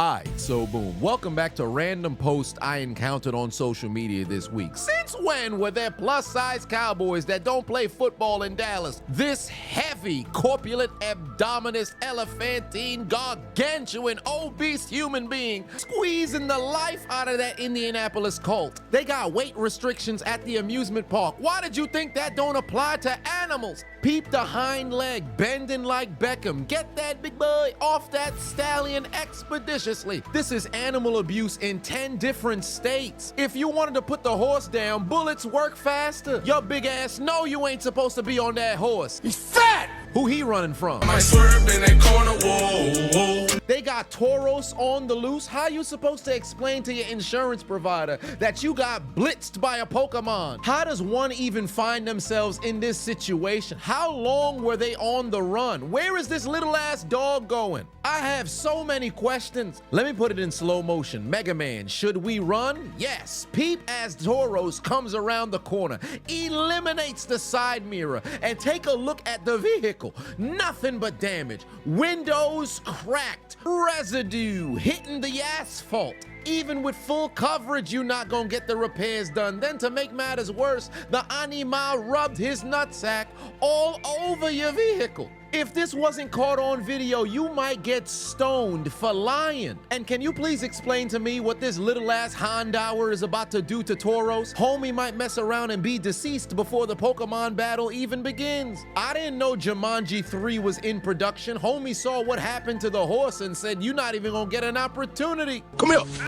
Alright, so boom. Welcome back to random posts I encountered on social media this week. Since when were there plus-size cowboys that don't play football in Dallas? This heavy, corpulent, abdominous, elephantine, gargantuan, obese human being squeezing the life out of that Indianapolis Colt. They got weight restrictions at the amusement park. Why did you think that don't apply to animals? Peep the hind leg bending like Beckham. Get that big boy off that stallion expeditiously. This is animal abuse in 10 different states. If you wanted to put the horse down, bullets work faster. Your big ass know you ain't supposed to be on that horse. He's fat! Who he running from? I swerved in that corner, whoa, whoa. They got toros on the loose. How you supposed to explain to your insurance provider that you got blitzed by a Pokemon? How does one even find themselves in this situation? How long were they on the run? Where is this little ass dog going? I have so many questions. Let me put it in slow motion. Mega Man, should we run? Yes. Peep as Toros comes around the corner, eliminates the side mirror, and take a look at the vehicle. Nothing but damage. Windows cracked. Residue hitting the asphalt. Even with full coverage, you're not gonna get the repairs done. Then to make matters worse, the animal rubbed his nutsack all over your vehicle. If this wasn't caught on video, you might get stoned for lying. And can you please explain to me what this little ass Hondower is about to do to Toros? Homie might mess around and be deceased before the Pokemon battle even begins. I didn't know Jumanji 3 was in production. Homie saw what happened to the horse and said, you're not even gonna get an opportunity. Come here.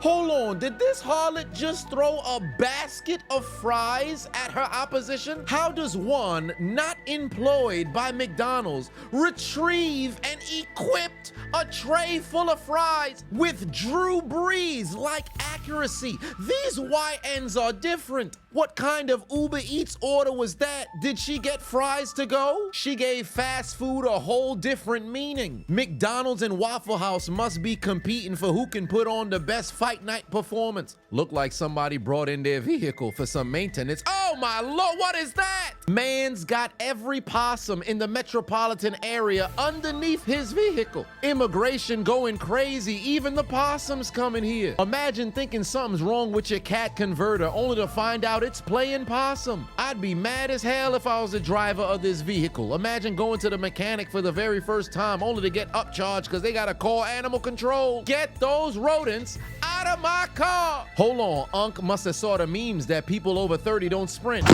Hold on, did this harlot just throw a basket of fries at her opposition? How does one not employed by McDonald's retrieve and equipped a tray full of fries with Drew Brees-like accuracy? These YNs are different. What kind of Uber Eats order was that? Did she get fries to go? She gave fast food a whole different meaning. McDonald's and Waffle House must be competing for who can put on the best fight night performance. Look like somebody brought in their vehicle for some maintenance. Oh my lord, what is that? Man's got every possum in the metropolitan area underneath his vehicle. Immigration going crazy, even the possums coming here. Imagine thinking something's wrong with your cat converter only to find out it's playing possum. I'd be mad as hell if I was the driver of this vehicle. Imagine going to the mechanic for the very first time only to get upcharged because they gotta call animal control. Get those rodents out of my car. Hold on, Unc must have saw the memes that people over 30 don't sprint.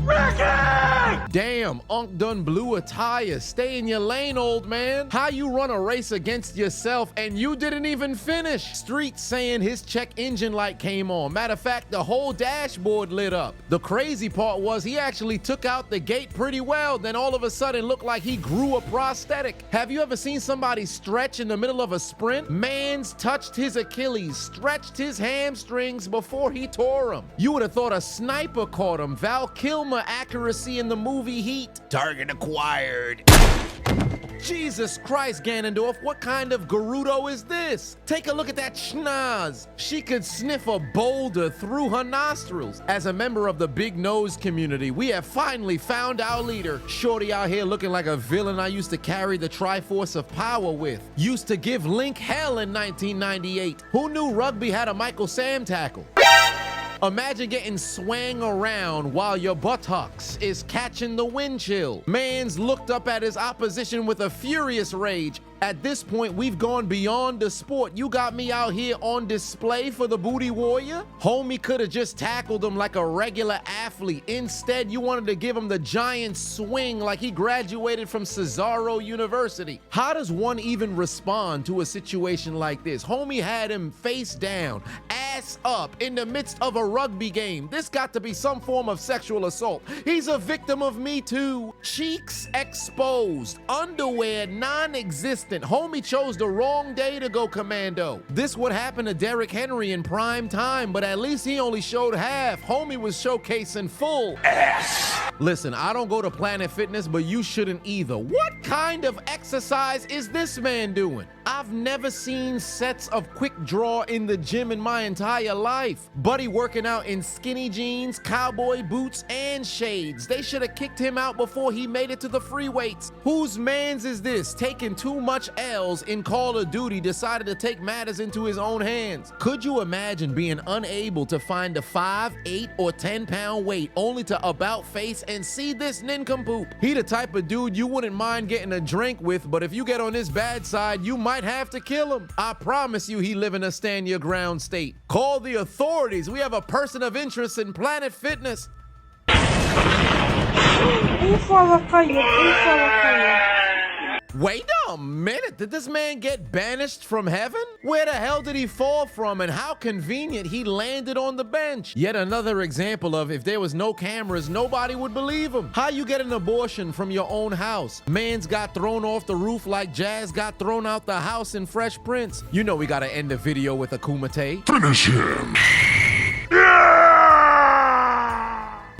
Ricky! Damn, Unc done blew a tire. Stay in your lane, old man. How you run a race against yourself and you didn't even finish? Street saying his check engine light came on. Matter of fact, the whole dashboard lit up. The crazy part was he actually took out the gate pretty well, then all of a sudden looked like he grew a prosthetic. Have you ever seen somebody stretch in the middle of a sprint? Man's touched his Achilles, stretched his hamstrings before he tore them. You would have thought a sniper caught him. Val Kilmer accuracy in the movie Heat. Target acquired. Jesus Christ, Ganondorf, what kind of Gerudo is this? Take a look at that schnoz. She could sniff a boulder through her nostrils. As a member of the big nose community, we have finally found our leader. Shorty out here looking like a villain I used to carry the Triforce of Power with. Used to give Link hell in 1998. Who knew rugby had a Michael Sam tackle? Imagine getting swang around while your buttocks is catching the wind chill. Man's looked up at his opposition with a furious rage. At this point, we've gone beyond the sport. You got me out here on display for the booty warrior? Homie could have just tackled him like a regular athlete. Instead, you wanted to give him the giant swing like he graduated from Cesaro University. How does one even respond to a situation like this? Homie had him face down, ass up, in the midst of a rugby game. This got to be some form of sexual assault. He's a victim of Me Too. Cheeks exposed, underwear non-existent. Homie chose the wrong day to go commando. This would happen to Derrick Henry in prime time, but at least he only showed half. Homie was showcasing full ass. Listen, I don't go to Planet Fitness, but you shouldn't either. What kind of exercise is this man doing? I've never seen sets of quick draw in the gym in my entire life. Buddy working out in skinny jeans, cowboy boots, and shades. They should have kicked him out before he made it to the free weights. Whose mans is this? Taking too much L's in Call of Duty, decided to take matters into his own hands. Could you imagine being unable to find a 5, 8, or 10-pound weight only to about face and see this nincompoop? He the type of dude you wouldn't mind getting a drink with, but if you get on his bad side, you might have to kill him. I promise you he live in a stand your ground state. Call the authorities. We have a person of interest in Planet Fitness. Wait a minute, did this man get banished from heaven? Where the hell did he fall from, and how convenient he landed on the bench? Yet another example of if there was no cameras, nobody would believe him. How you get an abortion from your own house? Man's got thrown off the roof like Jazz got thrown out the house in Fresh Prince. You know we gotta end the video with a kumite. Finish him.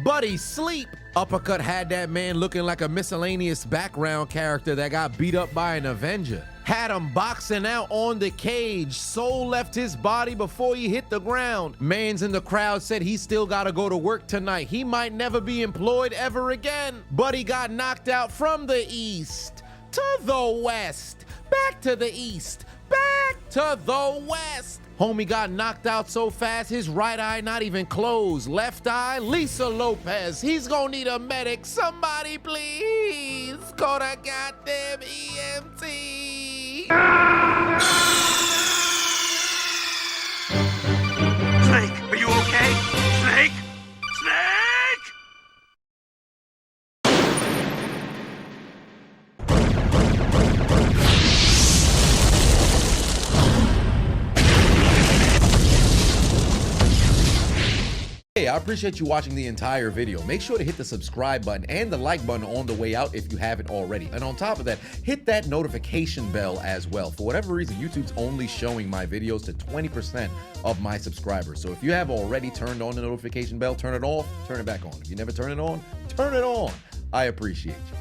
Buddy, sleep. Uppercut had that man looking like a miscellaneous background character that got beat up by an Avenger. Had him boxing out on the cage. Soul left his body before he hit the ground. Mans in the crowd said he still gotta go to work tonight. He might never be employed ever again. Buddy got knocked out from the east to the west, back to the east, back to the west. Homie got knocked out so fast, his right eye not even closed. Left eye, Lisa Lopez. He's gonna need a medic. Somebody please call the goddamn EMT. Snake, are you okay? Snake? Snake! Hey, I appreciate you watching the entire video. Make sure to hit the subscribe button and the like button on the way out if you haven't already. And on top of that, hit that notification bell as well. For whatever reason, YouTube's only showing my videos to 20% of my subscribers. So if you have already turned on the notification bell, turn it off, turn it back on. If you never turn it on, turn it on. I appreciate you.